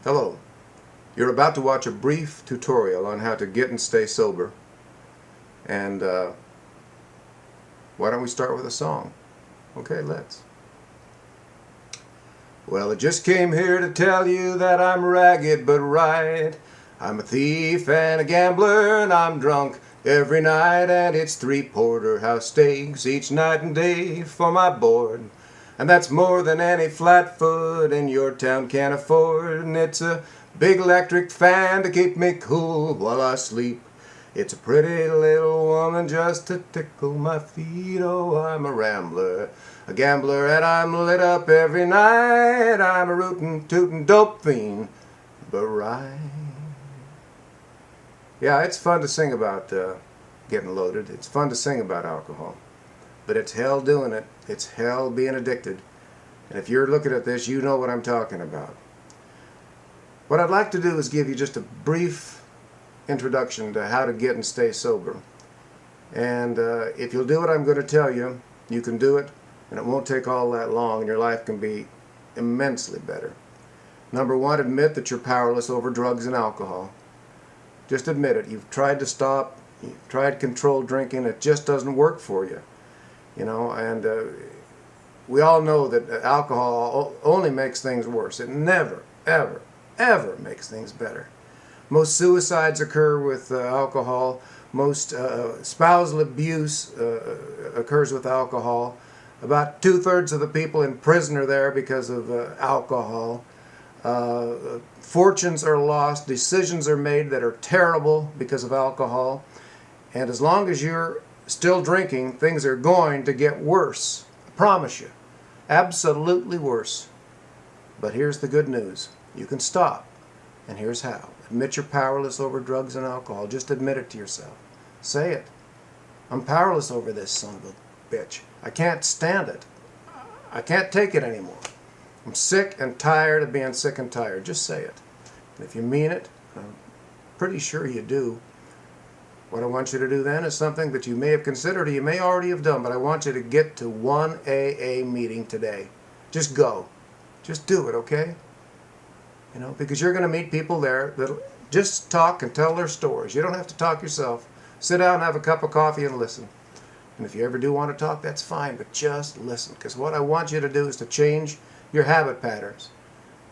Hello. You're about to watch a brief tutorial on how to get and stay sober. And why don't we start with a song? Okay, let's. Well, I just came here to tell you that I'm ragged but right. I'm a thief and a gambler and I'm drunk every night, and it's 3 porterhouse steaks each night and day for my board. And that's more than any flatfoot in your town can afford. And it's a big electric fan to keep me cool while I sleep. It's a pretty little woman just to tickle my feet. Oh, I'm a rambler, a gambler, and I'm lit up every night. I'm a rootin' tootin' dope fiend, but right. Yeah, it's fun to sing about getting loaded. It's fun to sing about alcohol. But it's hell doing it. It's hell being addicted. And if you're looking at this, you know what I'm talking about. What I'd like to do is give you just a brief introduction to how to get and stay sober. And if you'll do what I'm going to tell you, you can do it, and it won't take all that long, and your life can be immensely better. Number one, admit that you're powerless over drugs and alcohol. Just admit it. You've tried to stop, you've tried controlled drinking, it just doesn't work for you. You know, and we all know that alcohol only makes things worse. It never, ever, ever makes things better. Most suicides occur with alcohol. Most spousal abuse occurs with alcohol. About 2/3 of the people in prison are there because of alcohol. Fortunes are lost. Decisions are made that are terrible because of alcohol. And as long as you're still drinking, things are going to get worse. I promise you. Absolutely worse. But here's the good news. You can stop. And here's how. Admit you're powerless over drugs and alcohol. Just admit it to yourself. Say it. I'm powerless over this son of a bitch. I can't stand it. I can't take it anymore. I'm sick and tired of being sick and tired. Just say it. And if you mean it, I'm pretty sure you do, what I want you to do then is something that you may have considered or you may already have done, but I want you to get to one AA meeting today. Just go. Just do it, okay? You know, because you're going to meet people there that'll just talk and tell their stories. You don't have to talk yourself. Sit down and have a cup of coffee and listen. And if you ever do want to talk, that's fine, but just listen. Because what I want you to do is to change your habit patterns.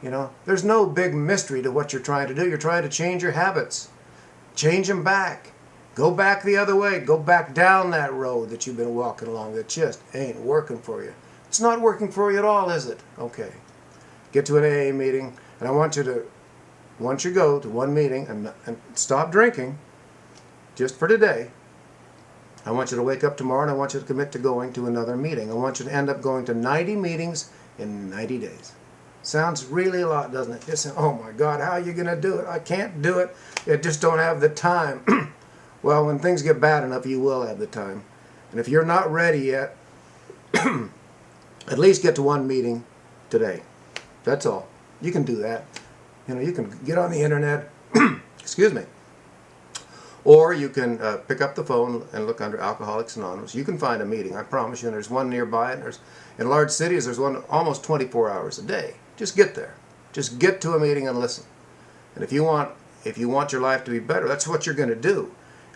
You know, there's no big mystery to what you're trying to do. You're trying to change your habits. Change them back. Go back the other way. Go back down that road that you've been walking along that just ain't working for you. It's not working for you at all, is it? Okay. Get to an AA meeting, and I want you to, once you go to one meeting and stop drinking, just for today, I want you to wake up tomorrow and I want you to commit to going to another meeting. I want you to end up going to 90 meetings in 90 days. Sounds really a lot, doesn't it? Just, oh my God, how are you going to do it? I can't do it. I just don't have the time. Well, when things get bad enough, you will have the time. And if you're not ready yet, at least get to one meeting today. That's all. You can do that. You know, you can get on the internet, excuse me, or you can pick up the phone and look under Alcoholics Anonymous. You can find a meeting, I promise you, and there's one nearby, and in large cities there's one almost 24 hours a day. Just get there. Just get to a meeting and listen. And if you want your life to be better, that's what you're going to do.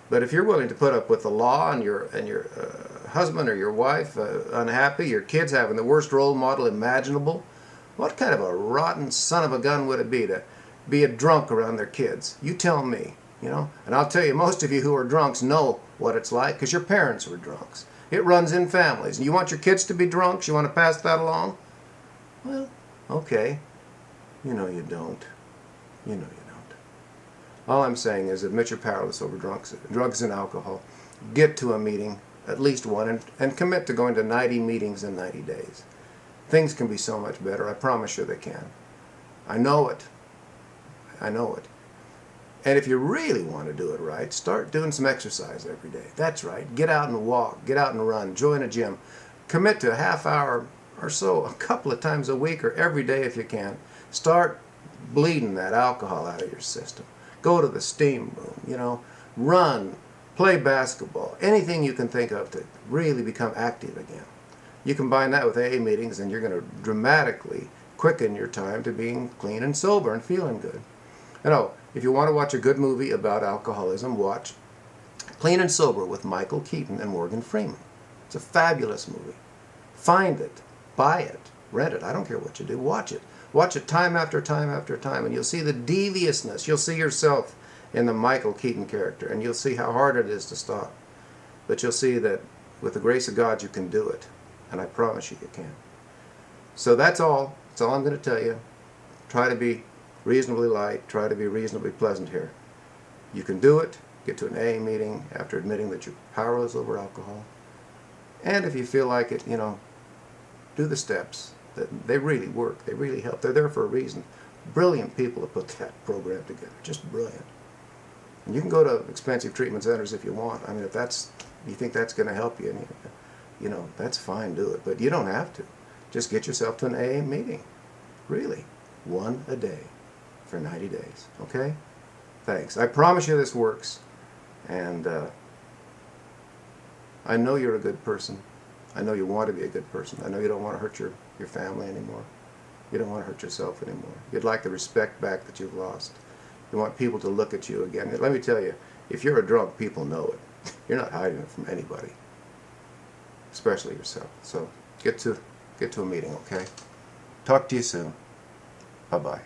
But if you're willing to put up with the law and your husband or your wife unhappy, your kids having the worst role model imaginable, what kind of a rotten son of a gun would it be to be a drunk around their kids? You tell me, you know. And I'll tell you, most of you who are drunks know what it's like because your parents were drunks. It runs in families. And you want your kids to be drunks? You want to pass that along? Well, okay. You know you don't. You know you don't. All I'm saying is admit you're powerless over drugs and alcohol. Get to a meeting, at least one, and commit to going to 90 meetings in 90 days. Things can be so much better. I promise you they can. I know it. I know it. And if you really want to do it right, start doing some exercise every day. That's right. Get out and walk. Get out and run. Join a gym. Commit to a half hour or so a couple of times a week or every day if you can. Start bleeding that alcohol out of your system. Go to the steam room, you know. Run. Play basketball. Anything you can think of to really become active again. You combine that with AA meetings and you're going to dramatically quicken your time to being clean and sober and feeling good. And oh, if you want to watch a good movie about alcoholism, watch Clean and Sober with Michael Keaton and Morgan Freeman. It's a fabulous movie. Find it, buy it, rent it. I don't care what you do. Watch it. Watch it time after time after time, and you'll see the deviousness. You'll see yourself in the Michael Keaton character, and you'll see how hard it is to stop. But you'll see that with the grace of God you can do it, and I promise you can. So that's all. That's all I'm going to tell you. Try to be reasonably light. Try to be reasonably pleasant here. You can do it. Get to an AA meeting after admitting that you're powerless over alcohol. And if you feel like it, you know, do the steps. They really work. They really help. They're there for a reason. Brilliant people have put that program together. Just brilliant. And you can go to expensive treatment centers if you want. I mean, if you think that's going to help you, and you know, that's fine, do it. But you don't have to. Just get yourself to an AA meeting. Really. One a day for 90 days. Okay? Thanks. I promise you this works. And I know you're a good person. I know you want to be a good person. I know you don't want to hurt your family anymore. You don't want to hurt yourself anymore. You'd like the respect back that you've lost. You want people to look at you again. Let me tell you, if you're a drunk, people know it. You're not hiding it from anybody, especially yourself. So get to a meeting, okay? Talk to you soon. Bye-bye.